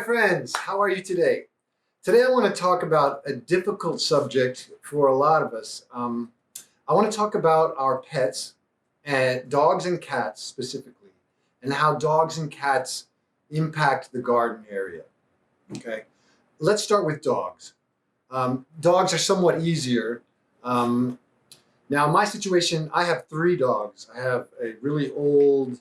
friends, how are you today? Today I want to talk about a difficult subject for a lot of us. I want to talk about our pets, and dogs and cats specifically, and how dogs and cats impact the garden area. Okay, let's start with dogs. Dogs are somewhat easier. Um, Now, my situation, I have three dogs. I have a really old,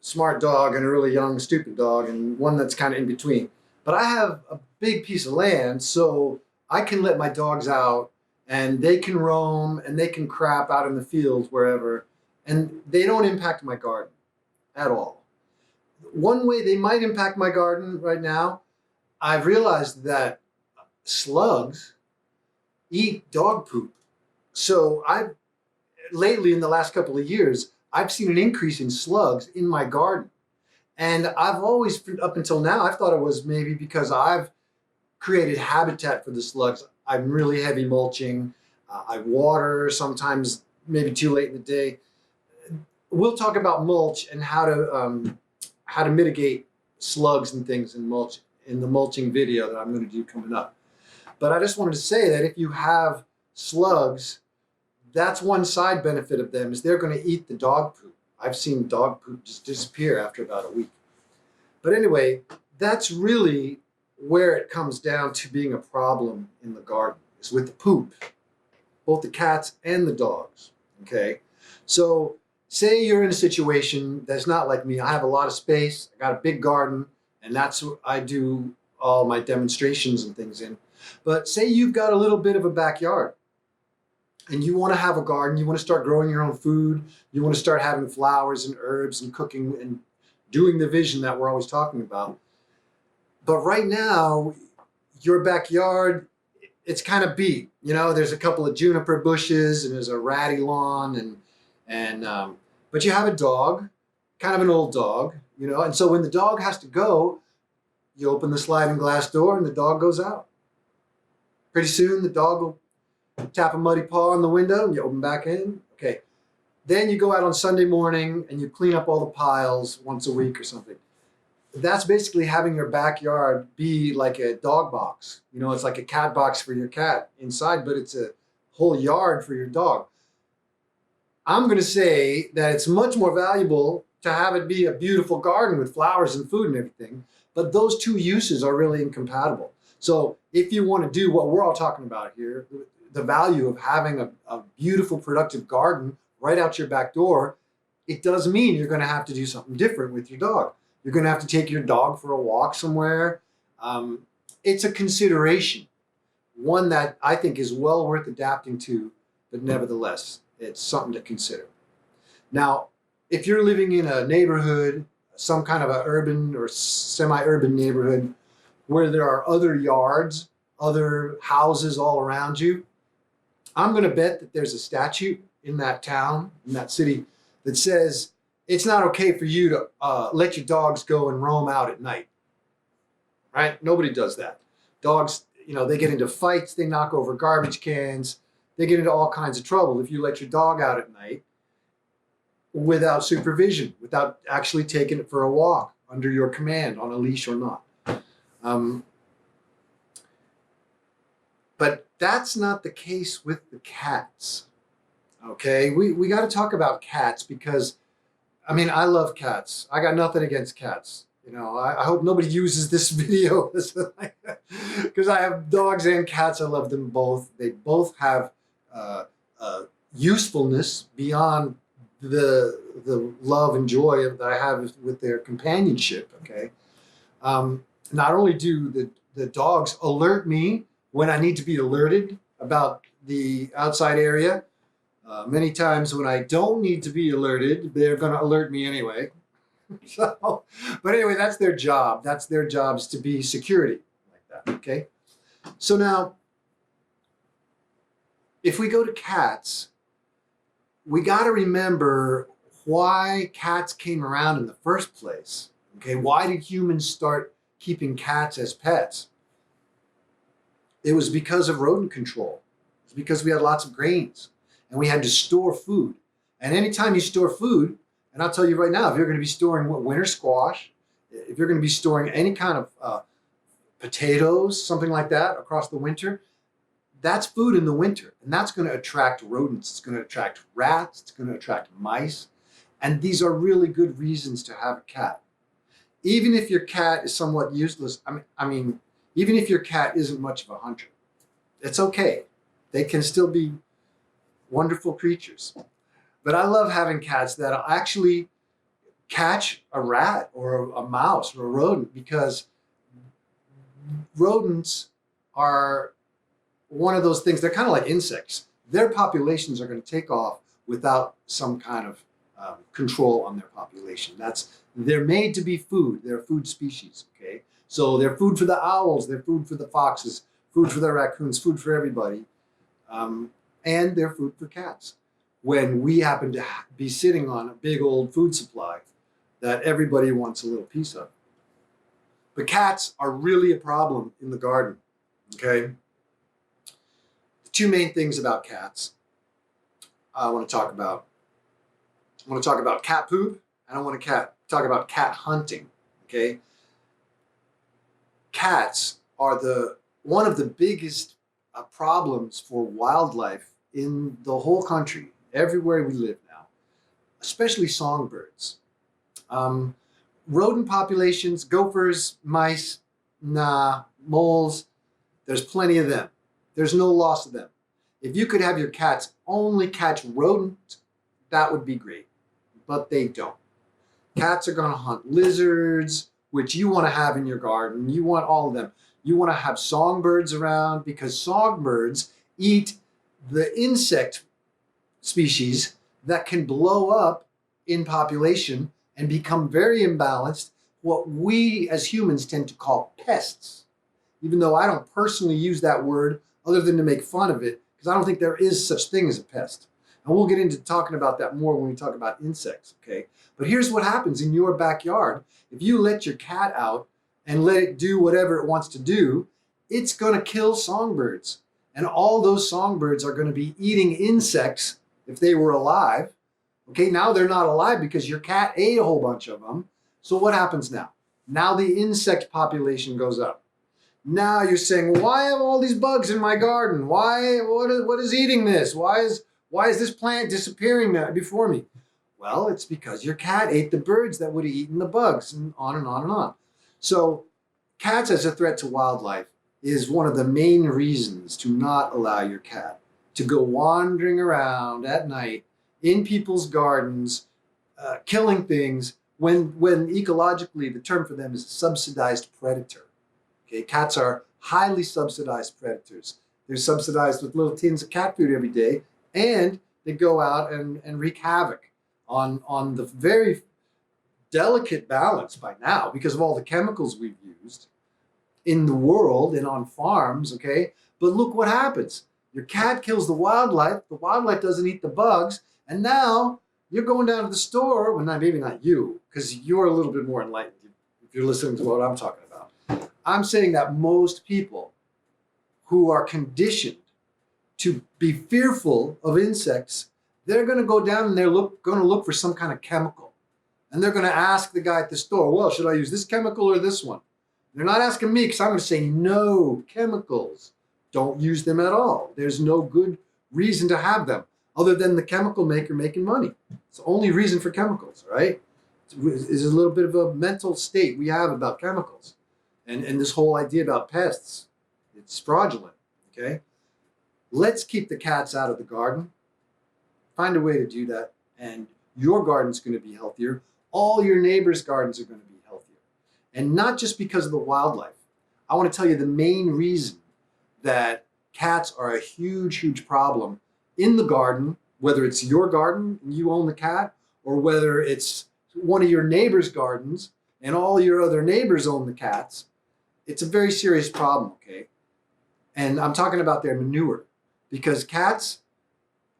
smart dog and a really young, stupid dog, and one that's kind of in between. But I have a big piece of land, so I can let my dogs out and they can roam and they can crap out in the fields wherever, and they don't impact my garden at all. One way they might impact my garden right now, I've realized that slugs eat dog poop. So I've lately, in the last couple of years, I've seen an increase in slugs in my garden. And I've always, up until now, I've thought it was maybe because I've created habitat for the slugs. I'm really heavy mulching. I water sometimes, maybe too late in the day. We'll talk about mulch and how to mitigate slugs and things in mulch in the mulching video that I'm going to do coming up. But I just wanted to say that if you have slugs, that's one side benefit of them is they're going to eat the dog poop. I've seen dog poop just disappear after about a week. But anyway, that's really where it comes down to being a problem in the garden, is with the poop, both the cats and the dogs. Okay, so say you're in a situation that's not like me. I have a lot of space. I got a big garden, and that's what I do all my demonstrations and things in. But say you've got a little bit of a backyard and you want to have a garden, you want to start growing your own food, you want to start having flowers and herbs and cooking and doing the vision that we're always talking about. But right now, your backyard, it's kind of beat. You know, there's a couple of juniper bushes and there's a ratty lawn but you have a dog, kind of an old dog, you know, and so when the dog has to go, you open the sliding glass door and the dog goes out. Pretty soon the dog will tap a muddy paw on the window and you open back in. Okay. Then you go out on Sunday morning and you clean up all the piles once a week or something. That's basically having your backyard be like a dog box. You know, it's like a cat box for your cat inside, but it's a whole yard for your dog. I'm going to say that it's much more valuable to have it be a beautiful garden with flowers and food and everything, but those two uses are really incompatible. So if you want to do what we're all talking about here, the value of having a beautiful, productive garden right out your back door, it does mean you're going to have to do something different with your dog. You're going to have to take your dog for a walk somewhere. It's a consideration, one that I think is well worth adapting to, but nevertheless, it's something to consider. Now, if you're living in a neighborhood, some kind of an urban or semi-urban neighborhood where there are other yards, other houses all around you, I'm going to bet that there's a statute in that town, in that city, that says it's not okay for you to let your dogs go and roam out at night. Right? Nobody does that. Dogs, you know, they get into fights, they knock over garbage cans, they get into all kinds of trouble if you let your dog out at night without supervision, without actually taking it for a walk under your command on a leash or not. But that's not the case with the cats. Okay, we got to talk about cats because, I mean, I love cats. I got nothing against cats. You know, I hope nobody uses this video because I have dogs and cats. I love them both. They both have usefulness beyond the love and joy that I have with their companionship. Okay, not only do the dogs alert me when I need to be alerted about the outside area. Many times when I don't need to be alerted, they're going to alert me anyway. So, but anyway, that's their job. That's their job, is to be security like that. Okay. So now, if we go to cats, we got to remember why cats came around in the first place. Okay. Why did humans start keeping cats as pets? It was because of rodent control. It's because we had lots of grains and we had to store food. And anytime you store food, and I'll tell you right now, if you're going to be storing winter squash, if you're going to be storing any kind of potatoes, something like that across the winter, that's food in the winter. And that's going to attract rodents. It's going to attract rats. It's going to attract mice. And these are really good reasons to have a cat. Even if your cat is somewhat useless, even if your cat isn't much of a hunter, it's okay. They can still be wonderful creatures. But I love having cats that'll actually catch a rat or a mouse or a rodent, because rodents are one of those things. They're kind of like insects. Their populations are going to take off without some kind of control on their population. They're made to be food. They're a food species. Okay, so they're food for the owls. They're food for the foxes. Food for the raccoons. Food for everybody, and they're food for cats. When we happen to be sitting on a big old food supply that everybody wants a little piece of. But cats are really a problem in the garden. Okay. The two main things about cats I want to talk about. I want to talk about cat poop, and I want to talk about cat hunting. Okay. Cats are one of the biggest problems for wildlife in the whole country, everywhere we live now, especially songbirds. Rodent populations, gophers, mice, moles, there's plenty of them. There's no loss of them. If you could have your cats only catch rodents, that would be great, but they don't. Cats are going to hunt lizards, which you want to have in your garden. You want all of them. You want to have songbirds around, because songbirds eat the insect species that can blow up in population and become very imbalanced, what we as humans tend to call pests. Even though I don't personally use that word other than to make fun of it, because I don't think there is such thing as a pest. And we'll get into talking about that more when we talk about insects, okay? But here's what happens in your backyard. If you let your cat out and let it do whatever it wants to do, it's going to kill songbirds. And all those songbirds are going to be eating insects if they were alive. Okay, now they're not alive because your cat ate a whole bunch of them. So what happens now? Now the insect population goes up. Now you're saying, well, why have all these bugs in my garden? What is eating this? Why is this plant disappearing now before me? Well, it's because your cat ate the birds that would have eaten the bugs, and on and on and on. So cats as a threat to wildlife is one of the main reasons to not allow your cat to go wandering around at night in people's gardens, killing things, when ecologically the term for them is a subsidized predator. Okay, cats are highly subsidized predators. They're subsidized with little tins of cat food every day, and they go out and wreak havoc on the very delicate balance by now, because of all the chemicals we've used in the world and on farms, okay? But look what happens. Your cat kills the wildlife doesn't eat the bugs, and now you're going down to the store, well, maybe not you, because you're a little bit more enlightened if you're listening to what I'm talking about. I'm saying that most people who are conditioned to be fearful of insects, they're going to go down and they're going to look for some kind of chemical. And they're going to ask the guy at the store, well, should I use this chemical or this one? They're not asking me, because I'm going to say, no chemicals. Don't use them at all. There's no good reason to have them other than the chemical maker making money. It's the only reason for chemicals, right? It's a little bit of a mental state we have about chemicals. And this whole idea about pests, it's fraudulent, okay? Let's keep the cats out of the garden. Find a way to do that, and your garden's going to be healthier. All your neighbors' gardens are going to be healthier. And not just because of the wildlife. I want to tell you the main reason that cats are a huge, huge problem in the garden, whether it's your garden and you own the cat, or whether it's one of your neighbor's gardens and all your other neighbors own the cats. It's a very serious problem, okay? And I'm talking about their manure, because cats,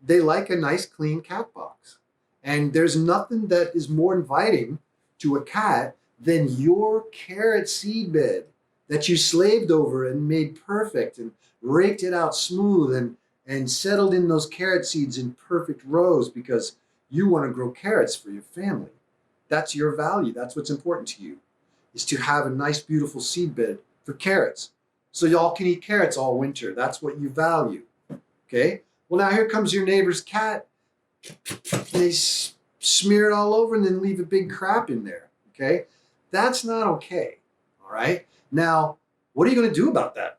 they like a nice clean cat box. And there's nothing that is more inviting to a cat than your carrot seed bed that you slaved over and made perfect and raked it out smooth and settled in those carrot seeds in perfect rows because you want to grow carrots for your family. That's your value. That's what's important to you, is to have a nice, beautiful seed bed for carrots. So y'all can eat carrots all winter. That's what you value. Okay? Well, now here comes your neighbor's cat. They smear it all over and then leave a big crap in there. Okay? That's not okay. All right? Now, what are you going to do about that?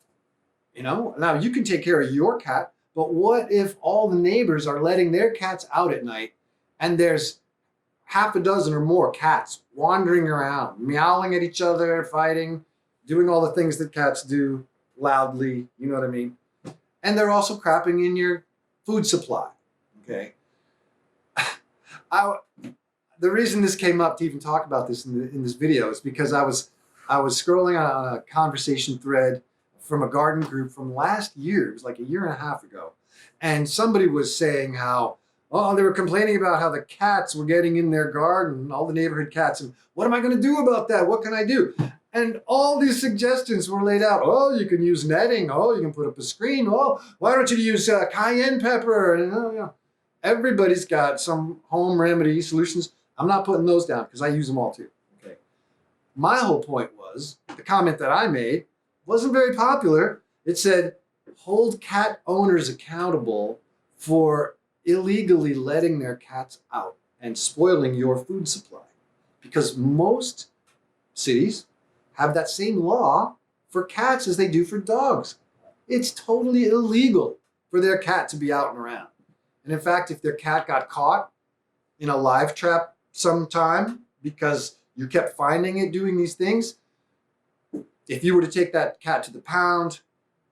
Now you can take care of your cat, but what if all the neighbors are letting their cats out at night and there's half a dozen or more cats wandering around, meowing at each other, fighting, doing all the things that cats do loudly, you know what I mean? And they're also crapping in your food supply, okay? The reason this came up to even talk about this in this video is because I was scrolling on a conversation thread from a garden group from last year. It was like a year and a half ago. And somebody was saying how, they were complaining about how the cats were getting in their garden, all the neighborhood cats, and what am I going to do about that? What can I do? And all these suggestions were laid out. Oh, you can use netting. Oh, you can put up a screen. Oh, why don't you use cayenne pepper? And everybody's got some home remedy solutions. I'm not putting those down because I use them all too. Okay. My whole point was, the comment that I made wasn't very popular. It said, hold cat owners accountable for illegally letting their cats out and spoiling your food supply. Because most cities have that same law for cats as they do for dogs. It's totally illegal for their cat to be out and around. And in fact, if their cat got caught in a live trap sometime because you kept finding it doing these things, if you were to take that cat to the pound,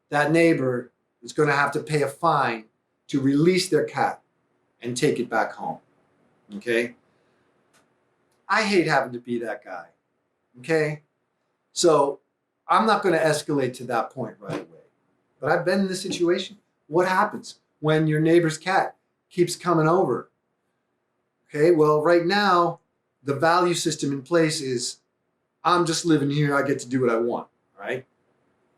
that neighbor is going to have to pay a fine to release their cat and take it back home. Okay? I hate having to be that guy. Okay? So I'm not going to escalate to that point right away. But I've been in this situation. What happens when your neighbor's cat keeps coming over? Okay, well, right now, the value system in place is, I'm just living here, I get to do what I want, right?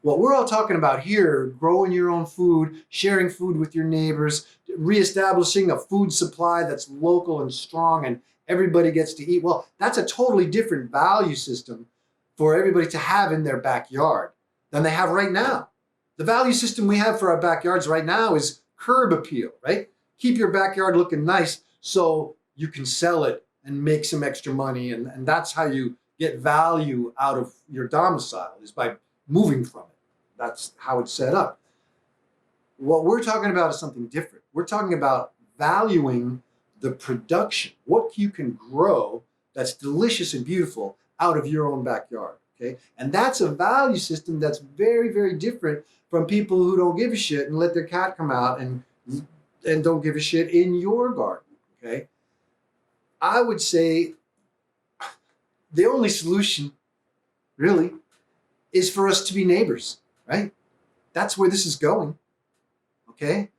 What we're all talking about here, growing your own food, sharing food with your neighbors, reestablishing a food supply that's local and strong and everybody gets to eat. Well, that's a totally different value system for everybody to have in their backyard than they have right now. The value system we have for our backyards right now is curb appeal, right? Keep your backyard looking nice so you can sell it and make some extra money. And that's how you get value out of your domicile, is by moving from it. That's how it's set up. What we're talking about is something different. We're talking about valuing the production, what you can grow that's delicious and beautiful out of your own backyard, okay? And that's a value system that's very, very different from people who don't give a shit and let their cat come out and don't give a shit in your garden, okay? I would say the only solution, really, is for us to be neighbors, right? That's where this is going, okay?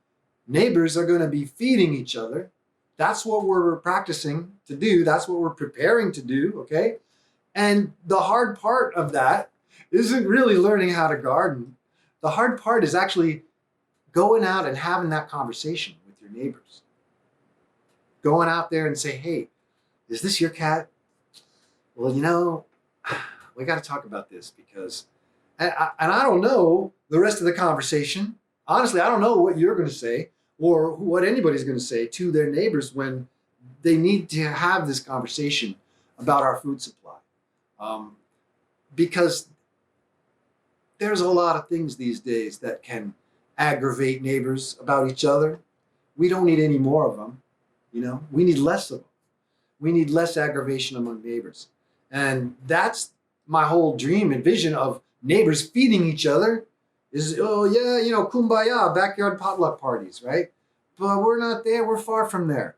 Neighbors are going to be feeding each other. That's what we're practicing to do. That's what we're preparing to do, okay? And the hard part of that isn't really learning how to garden. The hard part is actually going out and having that conversation with your neighbors. Going out there and say, hey, is this your cat? Well, we got to talk about this because, and I don't know the rest of the conversation. Honestly, I don't know what you're going to say or what anybody's going to say to their neighbors when they need to have this conversation about our food supply. Because there's a lot of things these days that can aggravate neighbors about each other. We don't need any more of them. We need less of them. We need less aggravation among neighbors. And that's my whole dream and vision of neighbors feeding each other is, kumbaya, backyard potluck parties, right? But we're not there. We're far from there.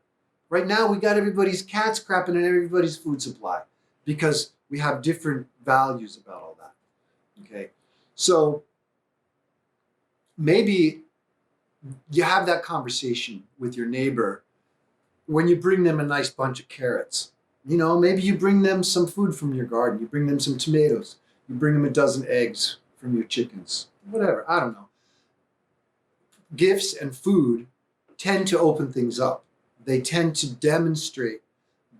Right now, we got everybody's cats crapping in everybody's food supply because we have different values about all that, okay? So maybe you have that conversation with your neighbor when you bring them a nice bunch of carrots. Maybe you bring them some food from your garden. You bring them some tomatoes. You bring them a dozen eggs from your chickens. Whatever, I don't know. Gifts and food tend to open things up. They tend to demonstrate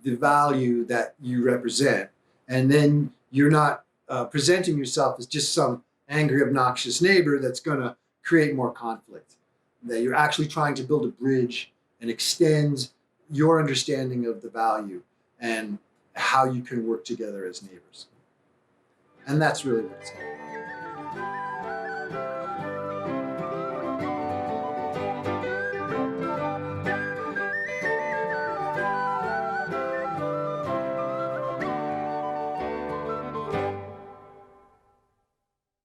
the value that you represent. And then you're not presenting yourself as just some angry, obnoxious neighbor that's going to create more conflict. That you're actually trying to build a bridge and extend your understanding of the value and how you can work together as neighbors. And that's really what it's all about.